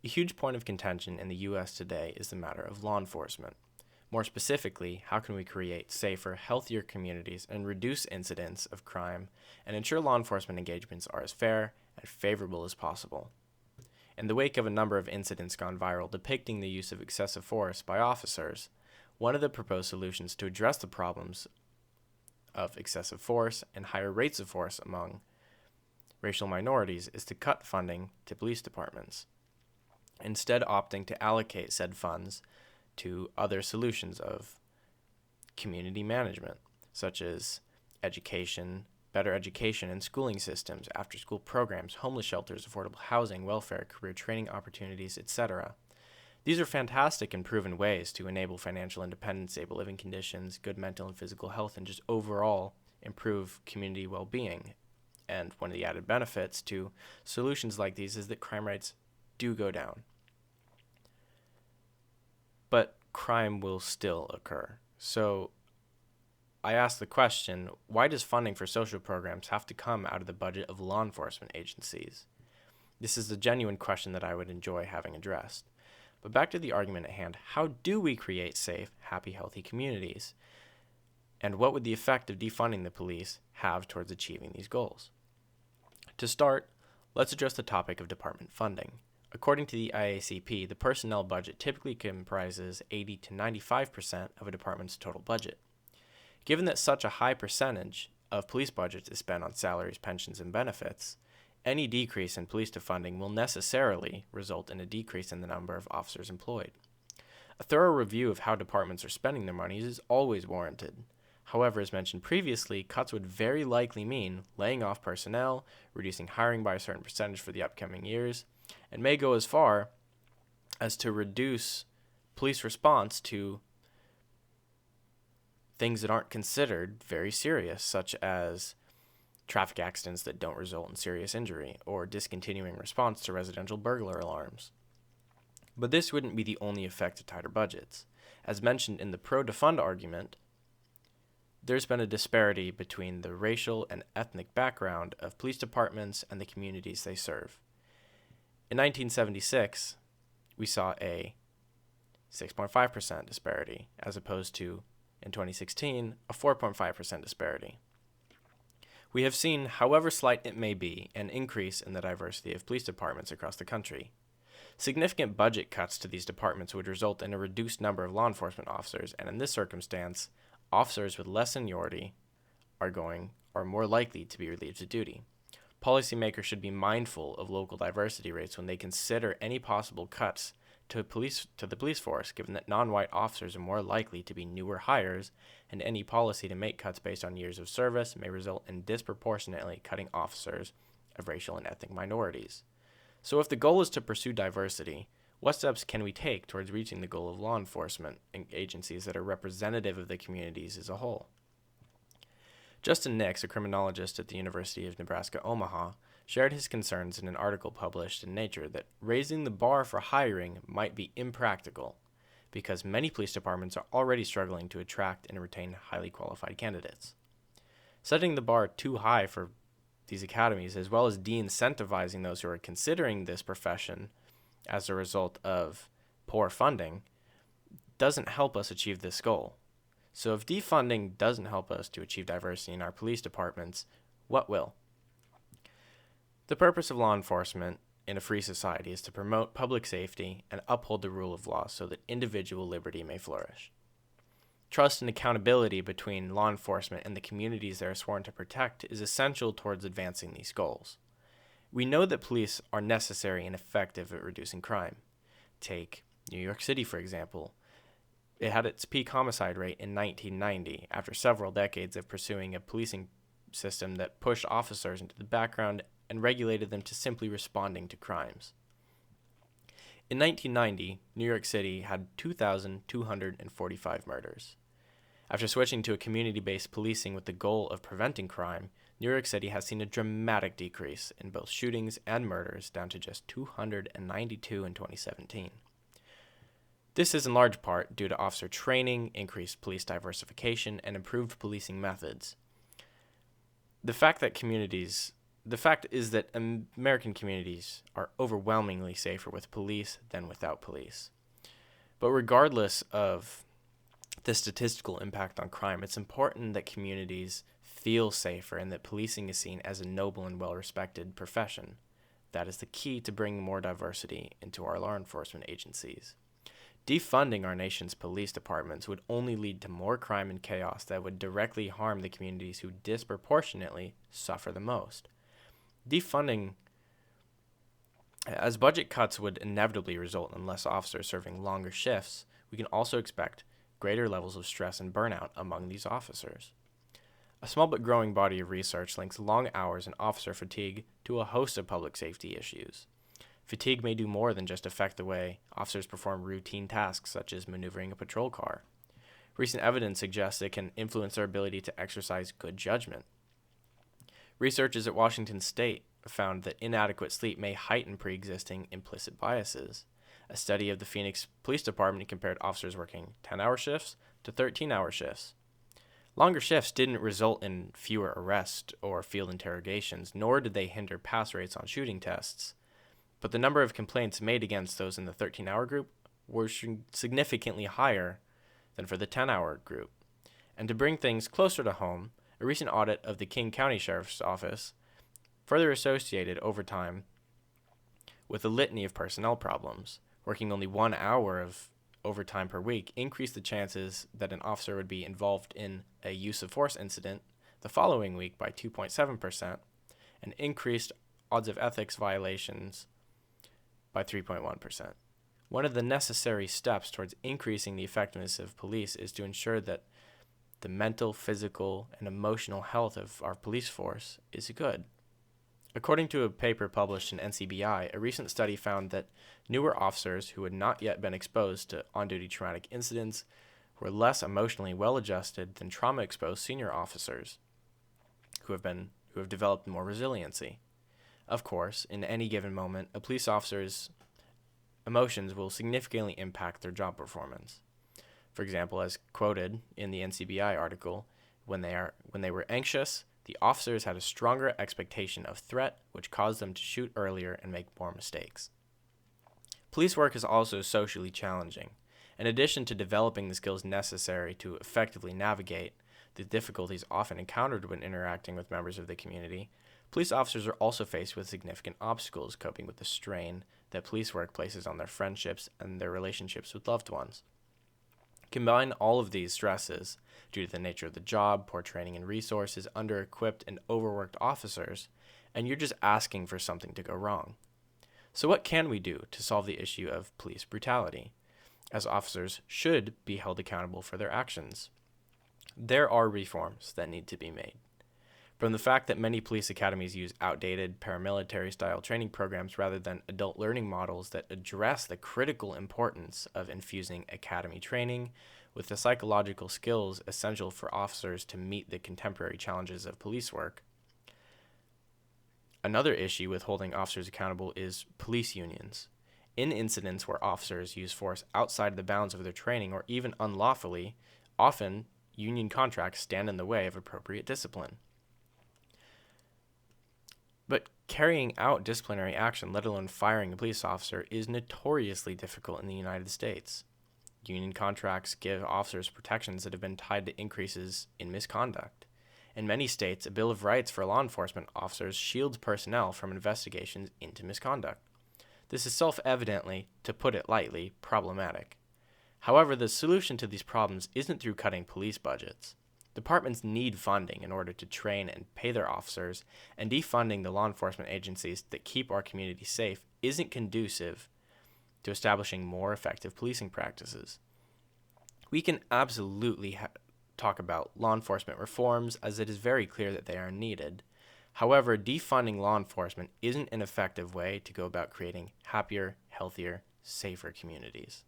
A huge point of contention in the U.S. today is the matter of law enforcement. More specifically, how can we create safer, healthier communities and reduce incidents of crime and ensure law enforcement engagements are as fair and favorable as possible? In the wake of a number of incidents gone viral depicting the use of excessive force by officers, one of the proposed solutions to address the problems of excessive force and higher rates of force among racial minorities is to cut funding to police departments, instead opting to allocate said funds to other solutions of community management, such as education, better education and schooling systems, after-school programs, homeless shelters, affordable housing, welfare, career training opportunities, etc. These are fantastic and proven ways to enable financial independence, stable living conditions, good mental and physical health, and just overall improve community well-being. And one of the added benefits to solutions like these is that crime rates do go down. But crime will still occur. So I ask the question, why does funding for social programs have to come out of the budget of law enforcement agencies? This is a genuine question that I would enjoy having addressed. But back to the argument at hand, how do we create safe, happy, healthy communities? And what would the effect of defunding the police have towards achieving these goals? To start, let's address the topic of department funding. According to the IACP, the personnel budget typically comprises 80 to 95% of a department's total budget. Given that such a high percentage of police budgets is spent on salaries, pensions, and benefits, any decrease in police defunding will necessarily result in a decrease in the number of officers employed. A thorough review of how departments are spending their monies is always warranted. However, as mentioned previously, cuts would very likely mean laying off personnel, reducing hiring by a certain percentage for the upcoming years, and may go as far as to reduce police response to things that aren't considered very serious, such as traffic accidents that don't result in serious injury, or discontinuing response to residential burglar alarms. But this wouldn't be the only effect of tighter budgets. As mentioned in the pro-defund argument, there's been a disparity between the racial and ethnic background of police departments and the communities they serve. In 1976, we saw a 6.5% disparity, as opposed to, in 2016, a 4.5% disparity. We have seen, however slight it may be, an increase in the diversity of police departments across the country. Significant budget cuts to these departments would result in a reduced number of law enforcement officers, and in this circumstance, officers with less seniority are more likely to be relieved of duty. Policymakers should be mindful of local diversity rates when they consider any possible cuts to the police force, given that non-white officers are more likely to be newer hires, and any policy to make cuts based on years of service may result in disproportionately cutting officers of racial and ethnic minorities. So if the goal is to pursue diversity, what steps can we take towards reaching the goal of law enforcement agencies that are representative of the communities as a whole? Justin Nix, a criminologist at the University of Nebraska-Omaha, shared his concerns in an article published in Nature that raising the bar for hiring might be impractical because many police departments are already struggling to attract and retain highly qualified candidates. Setting the bar too high for these academies, as well as de-incentivizing those who are considering this profession as a result of poor funding, doesn't help us achieve this goal. So if defunding doesn't help us to achieve diversity in our police departments, what will? The purpose of law enforcement in a free society is to promote public safety and uphold the rule of law so that individual liberty may flourish. Trust and accountability between law enforcement and the communities they are sworn to protect is essential towards advancing these goals. We know that police are necessary and effective at reducing crime. Take New York City, for example. It had its peak homicide rate in 1990 after several decades of pursuing a policing system that pushed officers into the background and regulated them to simply responding to crimes. In 1990, New York City had 2,245 murders. After switching to a community-based policing with the goal of preventing crime, New York City has seen a dramatic decrease in both shootings and murders, down to just 292 in 2017. This is in large part due to officer training, increased police diversification, and improved policing methods. The fact that communities the fact is that American communities are overwhelmingly safer with police than without police. But regardless of the statistical impact on crime, it's important that communities feel safer and that policing is seen as a noble and well-respected profession. That is the key to bringing more diversity into our law enforcement agencies. Defunding our nation's police departments would only lead to more crime and chaos that would directly harm the communities who disproportionately suffer the most. Defunding, as budget cuts would inevitably result in less officers serving longer shifts, we can also expect greater levels of stress and burnout among these officers. A small but growing body of research links long hours and officer fatigue to a host of public safety issues. Fatigue may do more than just affect the way officers perform routine tasks such as maneuvering a patrol car. Recent evidence suggests it can influence their ability to exercise good judgment. Researchers at Washington State found that inadequate sleep may heighten pre-existing implicit biases. A study of the Phoenix Police Department compared officers working 10-hour shifts to 13-hour shifts. Longer shifts didn't result in fewer arrests or field interrogations, nor did they hinder pass rates on shooting tests. But the number of complaints made against those in the 13-hour group were significantly higher than for the 10-hour group. And to bring things closer to home, a recent audit of the King County Sheriff's Office further associated overtime with a litany of personnel problems. Working only 1 hour of overtime per week increased the chances that an officer would be involved in a use of force incident the following week by 2.7%, and increased odds of ethics violations by 3.1%. One of the necessary steps towards increasing the effectiveness of police is to ensure that the mental, physical, and emotional health of our police force is good. According to a paper published in NCBI, a recent study found that newer officers who had not yet been exposed to on-duty traumatic incidents were less emotionally well-adjusted than trauma-exposed senior officers who have developed more resiliency. Of course, in any given moment, a police officer's emotions will significantly impact their job performance. For example, as quoted in the NCBI article, when they were anxious, the officers had a stronger expectation of threat, which caused them to shoot earlier and make more mistakes. Police work is also socially challenging. In addition to developing the skills necessary to effectively navigate the difficulties often encountered when interacting with members of the community, police officers are also faced with significant obstacles coping with the strain that police work places on their friendships and their relationships with loved ones. Combine all of these stresses due to the nature of the job, poor training and resources, under-equipped and overworked officers, and you're just asking for something to go wrong. So what can we do to solve the issue of police brutality, as officers should be held accountable for their actions? There are reforms that need to be made. From the fact that many police academies use outdated paramilitary-style training programs rather than adult learning models that address the critical importance of infusing academy training with the psychological skills essential for officers to meet the contemporary challenges of police work. Another issue with holding officers accountable is police unions. In incidents where officers use force outside the bounds of their training or even unlawfully, often union contracts stand in the way of appropriate discipline. But carrying out disciplinary action, let alone firing a police officer, is notoriously difficult in the United States. Union contracts give officers protections that have been tied to increases in misconduct. In many states, a Bill of Rights for law enforcement officers shields personnel from investigations into misconduct. This is self-evidently, to put it lightly, problematic. However, the solution to these problems isn't through cutting police budgets. Departments need funding in order to train and pay their officers, and defunding the law enforcement agencies that keep our community safe isn't conducive to establishing more effective policing practices. We can absolutely talk about law enforcement reforms, as it is very clear that they are needed. However, defunding law enforcement isn't an effective way to go about creating happier, healthier, safer communities.